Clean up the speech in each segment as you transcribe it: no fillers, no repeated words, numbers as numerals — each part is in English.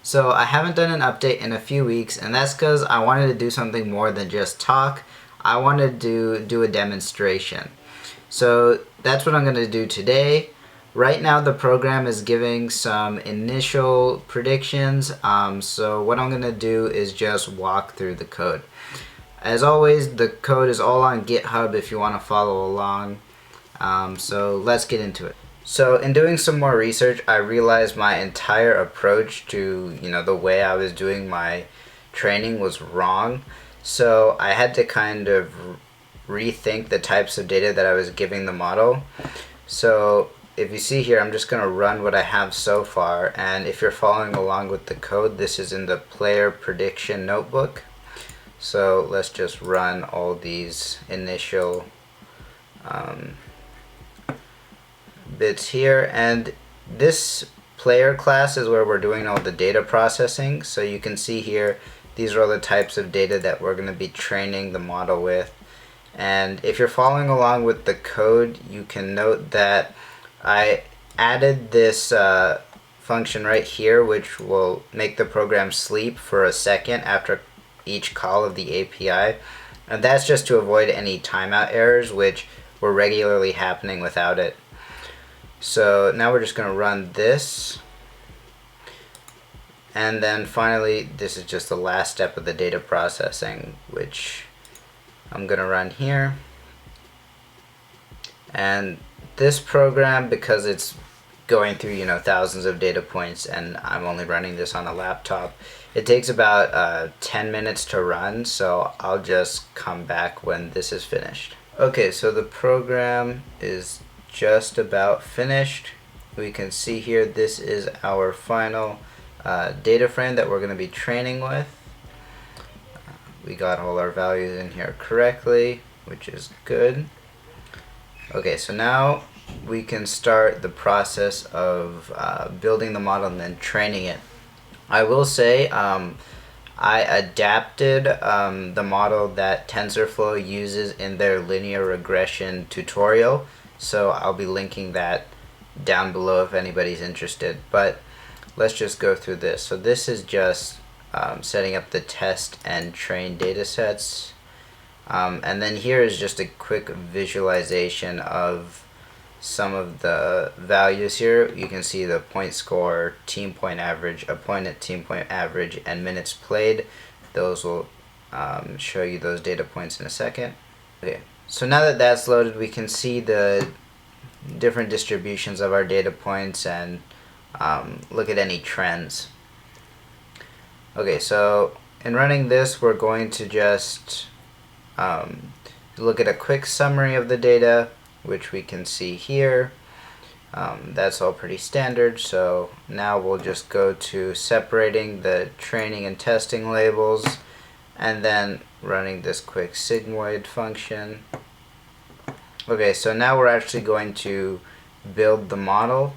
So I haven't done an update in a few weeks, and that's because I wanted to do something more than just talk. I wanted to do a demonstration. So that's what I'm going to do today. Right now the program is giving some initial predictions, so what I'm going to do is just walk through the code. As always, the code is all on GitHub if you want to follow along. So let's get into it. So in doing some more research, I realized my entire approach to, the way I was doing my training was wrong. So I had to kind of rethink the types of data that I was giving the model. So if you see here, I'm just going to run what I have so far, and if you're following along with the code, this is in the player prediction notebook. So let's just run all these initial bits here, and this player class is where we're doing all the data processing. So you can see here, these are all the types of data that we're going to be training the model with. And if you're following along with the code, you can note that I added this function right here, which will make the program sleep for a second after each call of the API. And that's just to avoid any timeout errors, which were regularly happening without it. So now we're just going to run this. And then finally, this is just the last step of the data processing, which I'm going to run here. And this program, because it's going through thousands of data points, and I'm only running this on a laptop, it takes about 10 minutes to run, so I'll just come back when this is finished. Okay, so the program is just about finished. We can see here this is our final data frame that we're going to be training with. We got all our values in here correctly, which is good. Okay, so now we can start the process of building the model and then training it. I will say I adapted the model that TensorFlow uses in their linear regression tutorial, so I'll be linking that down below if anybody's interested. But let's just go through this. So this is just setting up the test and train data sets. And then here is just a quick visualization of some of the values here. You can see the point score, team point average, opponent team point average, and minutes played. Those will show you those data points in a second. Okay, so now that that's loaded, we can see the different distributions of our data points and look at any trends. Okay, so in running this, we're going to just look at a quick summary of the data, which we can see here. That's all pretty standard, so now we'll just go to separating the training and testing labels and then running this quick sigmoid function. Okay, so now we're actually going to build the model.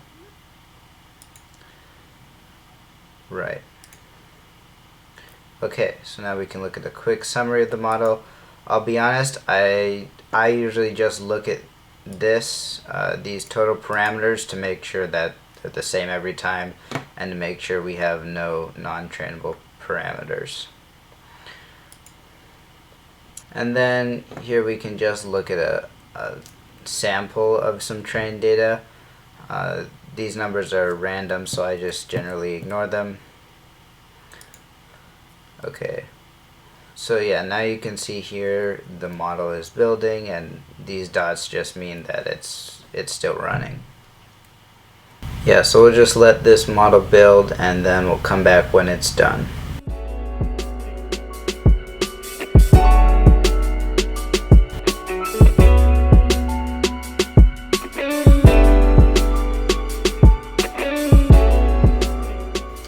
Right. Okay, so now we can look at a quick summary of the model. I'll be honest, I usually just look at this, these total parameters, to make sure that they're the same every time and to make sure we have no non-trainable parameters. And then here we can just look at a sample of some trained data. These numbers are random, so I just generally ignore them. Okay. So yeah, now you can see here the model is building, and these dots just mean that it's still running. Yeah, so we'll just let this model build and then we'll come back when it's done.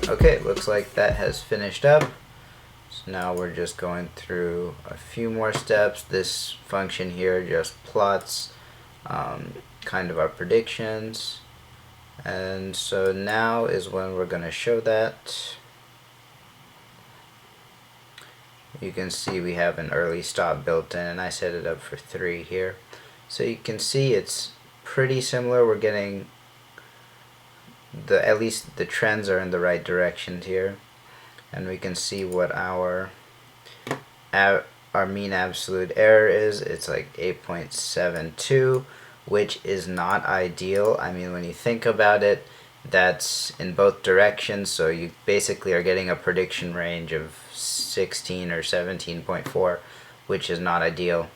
Okay, looks like that has finished up. So now we're just going through a few more steps. This function here just plots kind of our predictions. And so now is when we're going to show that. You can see we have an early stop built in, and I set it up for 3 here. So you can see it's pretty similar. We're getting at least the trends are in the right directions here. and we can see what our mean absolute error is. It's like 8.72, which is not ideal. I mean, when you think about it, that's in both directions, so you basically are getting a prediction range of 16 or 17.4, which is not ideal.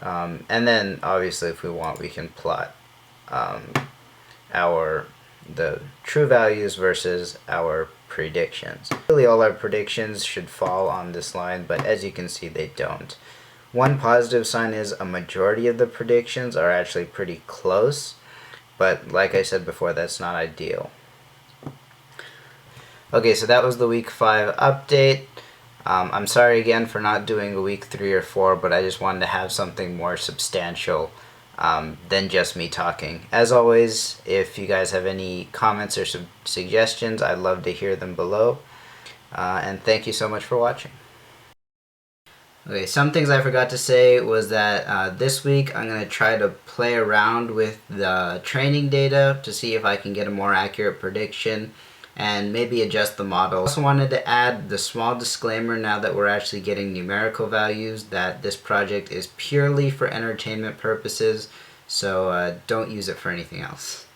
And then obviously if we want, we can plot the true values versus our predictions. Really all our predictions should fall on this line, but as you can see, they don't. One positive sign is a majority of the predictions are actually pretty close, but like I said before, that's not ideal. Okay, so that was the week 5 update. I'm sorry again for not doing a week 3 or 4, but I just wanted to have something more substantial than just me talking. As always, if you guys have any comments or suggestions, I'd love to hear them below. And thank you so much for watching. Okay, some things I forgot to say was that this week I'm going to try to play around with the training data to see if I can get a more accurate prediction and maybe adjust the model. I also wanted to add the small disclaimer, now that we're actually getting numerical values, that this project is purely for entertainment purposes, so don't use it for anything else.